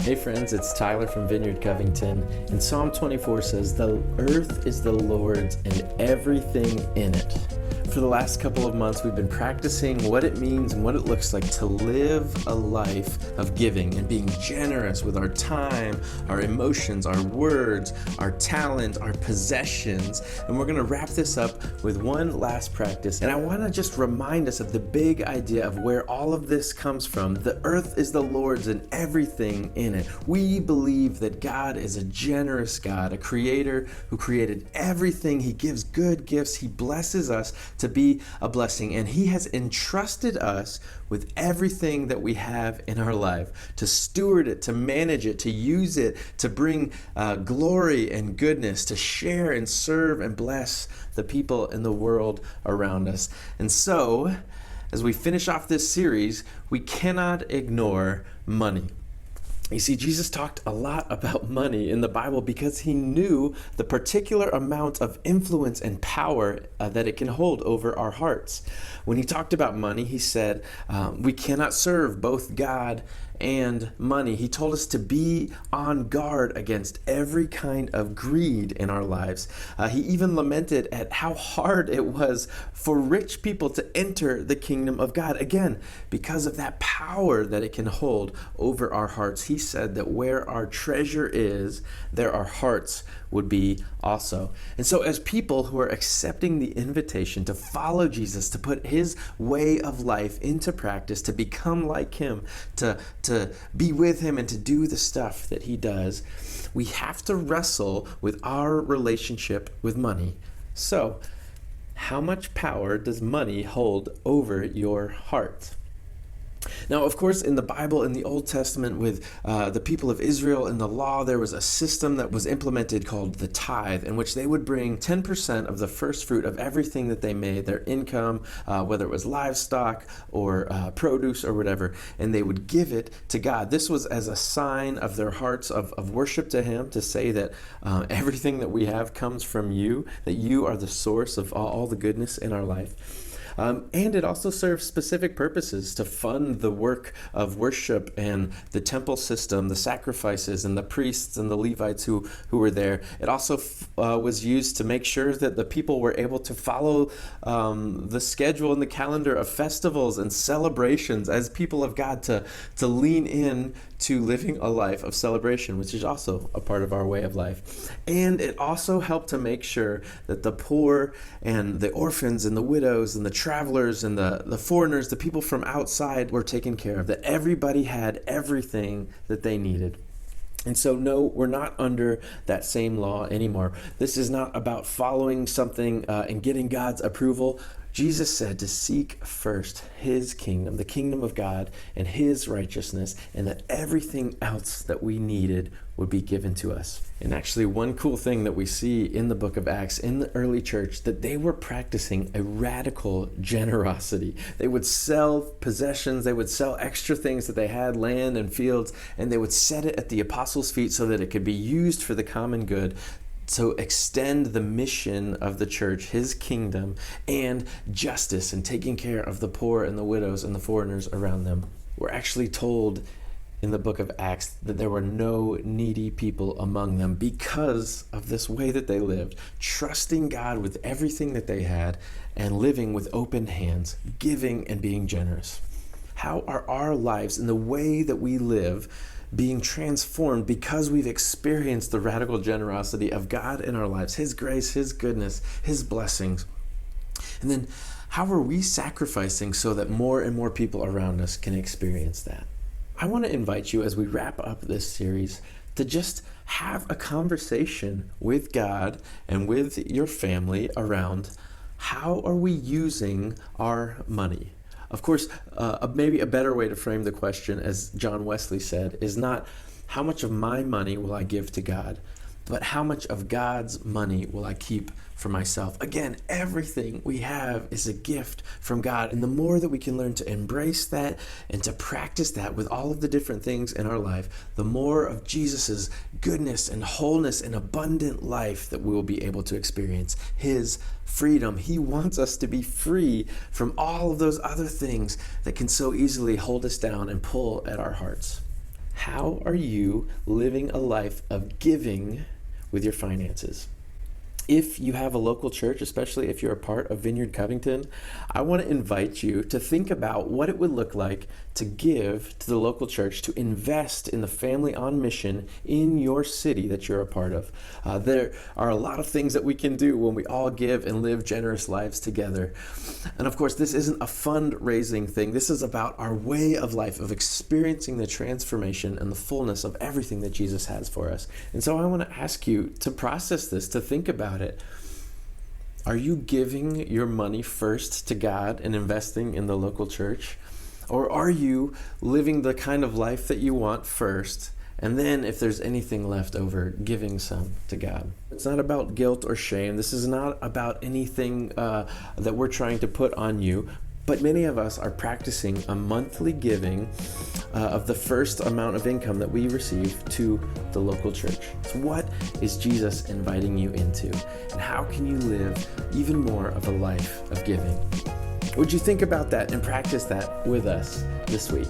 Hey friends, it's Tyler from Vineyard Covington, and Psalm 24 says, "The earth is the Lord's and everything in it." For the last couple of months, we've been practicing what it means and what it looks like to live a life of giving and being generous with our time, our emotions, our words, our talent, our possessions. And we're going to wrap this up with one last practice. And I want to just remind us of the big idea of where all of this comes from. The earth is the Lord's and everything in it. We believe that God is a generous God, a creator who created everything. He gives good gifts. He blesses us to be a blessing, and He has entrusted us with everything that we have in our life, to steward it, to manage it, to use it, to bring glory and goodness, to share and serve and bless the people in the world around us. And so, as we finish off this series, we cannot ignore money. You see, Jesus talked a lot about money in the Bible because He knew the particular amount of influence and power that it can hold over our hearts. When He talked about money, He said, we cannot serve both God and money. He told us to be on guard against every kind of greed in our lives. He even lamented at how hard it was for rich people to enter the kingdom of God. Again, because of that power that it can hold over our hearts. He said that where our treasure is, there our hearts would be also. And so as people who are accepting the invitation to follow Jesus, to put His way of life into practice, to become like Him, to be with Him and to do the stuff that He does, we have to wrestle with our relationship with money. So, how much power does money hold over your heart? Now, of course, in the Bible, in the Old Testament, with the people of Israel and the law, there was a system that was implemented called the tithe, in which they would bring 10% of the first fruit of everything that they made, their income, whether it was livestock or produce or whatever, and they would give it to God. This was as a sign of their hearts of worship to Him, to say that everything that we have comes from You, that You are the source of all the goodness in our life. And it also serves specific purposes to fund the work of worship and the temple system, the sacrifices and the priests and the Levites who were there. It also was used to make sure that the people were able to follow the schedule and the calendar of festivals and celebrations as people of God, to lean in to living a life of celebration, which is also a part of our way of life. And it also helped to make sure that the poor and the orphans and the widows and the travelers and the foreigners, the people from outside, were taken care of, that everybody had everything that they needed. And so, no, we're not under that same law anymore. This is not about following something and getting God's approval. Jesus said to seek first His kingdom, the kingdom of God, and His righteousness, and that everything else that we needed would be given to us. And actually, one cool thing that we see in the book of Acts, in the early church, that they were practicing a radical generosity. They would sell possessions, they would sell extra things that they had, land and fields, and they would set it at the apostles' feet so that it could be used for the common good, to extend the mission of the church, His kingdom, and justice, and taking care of the poor and the widows and the foreigners around them. We're actually told in the book of Acts that there were no needy people among them because of this way that they lived, trusting God with everything that they had and living with open hands, giving and being generous. How are our lives and the way that we live being transformed because we've experienced the radical generosity of God in our lives, His grace, His goodness, His blessings? And then how are we sacrificing so that more and more people around us can experience that? I want to invite you, as we wrap up this series, to just have a conversation with God and with your family around how are we using our money. Of course, maybe a better way to frame the question, as John Wesley said, is not how much of my money will I give to God, but how much of God's money will I keep for myself? Again, everything we have is a gift from God. And the more that we can learn to embrace that and to practice that with all of the different things in our life, the more of Jesus's goodness and wholeness and abundant life that we will be able to experience. His freedom. He wants us to be free from all of those other things that can so easily hold us down and pull at our hearts. How are you living a life of giving with your finances? If you have a local church, especially if you're a part of Vineyard Covington, I want to invite you to think about what it would look like to give to the local church, to invest in the family on mission in your city that you're a part of. There are a lot of things that we can do when we all give and live generous lives together. And of course, this isn't a fundraising thing. This is about our way of life, of experiencing the transformation and the fullness of everything that Jesus has for us. And so I want to ask you to process this, to think about it. Are you giving your money first to God and investing in the local church? Or are you living the kind of life that you want first, and then if there's anything left over, giving some to God? It's not about guilt or shame. This is not about anything that we're trying to put on you. But many of us are practicing a monthly giving of the first amount of income that we receive to the local church. So what is Jesus inviting you into? And how can you live even more of a life of giving? Would you think about that and practice that with us this week?